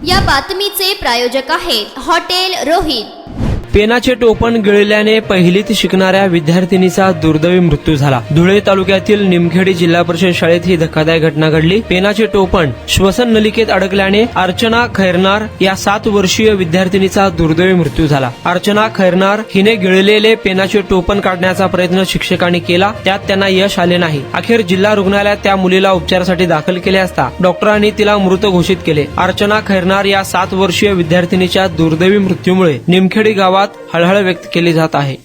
या बातमीचे प्रायोजक आहेत हॉटेल रोहित। पेनाचे टोपण गिळल्याने पहिलीत शिकणाऱ्या विद्यार्थिनीचा दुर्दैवी मृत्यू झाला। धुळे तालुक्यातील निमखेडी जिल्हा परिषद शाळेत ही धक्कादायक घटना घडली। पेनाचे टोपण श्वसन नलिकेत अडकल्याने अर्चना खैरनार या 7 वर्षीय विद्यार्थिनीचा दुर्दैवी मृत्यू झाला। अर्चना खैरनार हिने गिळलेले पेनाचे टोपण काढण्याचा प्रयत्न शिक्षकांनी केला, त्यात त्यांना यश आले नाही। अखेर जिल्हा रुग्णालयात त्या मुलीला उपचारासाठी दाखल केले असता डॉक्टरांनी तिला मृत घोषित केले। अर्चना खैरनार या 7 वर्षीय विद्यार्थिनीच्या दुर्दैवी मृत्यूमुळे निमखेडी गावात हळहळ व्यक्त केली जात आहे।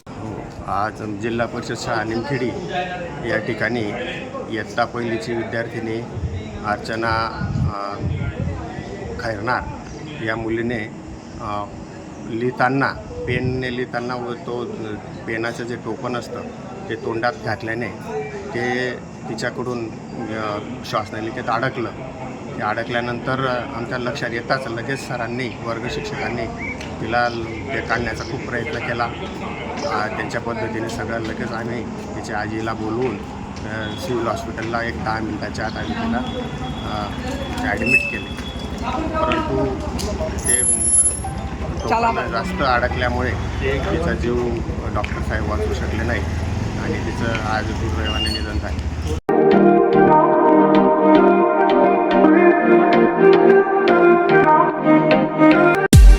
आज जिल्हा परिषद शाळा निमखेडी या ठिकाणी इयत्ता पहिलीची विद्यार्थिनी अर्चना खैरनार या मुलीने लिहिताना पेनने लिहिताना व तो पेनाचं जे टोपण असतं ते तोंडात घातल्याने ते तिच्याकडून श्वासनलिकेत अडकलं। ते अडकल्यानंतर आमच्या लक्षात येताच लगेच सरांनी वर्ग शिक्षकांनी तिला ते काढण्याचा खूप प्रयत्न केला। त्यांच्या पद्धतीने सगळं लगेच आम्ही तिच्या आजीला बोलवून सिव्हिल हॉस्पिटलला एक 10 मिनिटाच्या आत आम्ही तिला ॲडमिट केले, परंतु ते जास्त अडकल्यामुळे तिचा जीव डॉक्टर साहेब वाचवू शकले नाही आणि तिचं आज दुर्दैवाने निधन झाले।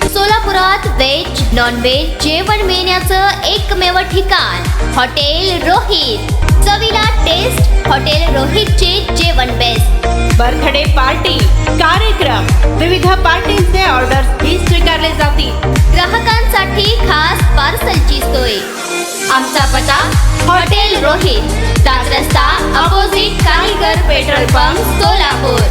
सोलापुरात व्हेज नॉन व्हेज जेवण मिळण्याचं एकमेव ठिकाण हॉटेल रोहित। चवीला टेस्ट हॉटेल रोहितचे जेवण बेस्ट। बर्थडे पार्टी, कार्यक्रम, विविध पार्टींचे ऑर्डर्स ही स्वीकारले जातील। ग्राहकांसाठी खास पार्सलची सोय। आमचा पत्ता हॉटेल रोहित, 7 रस्ता अपोजिट कारीगर पेट्रोल पंप, सोलापूर।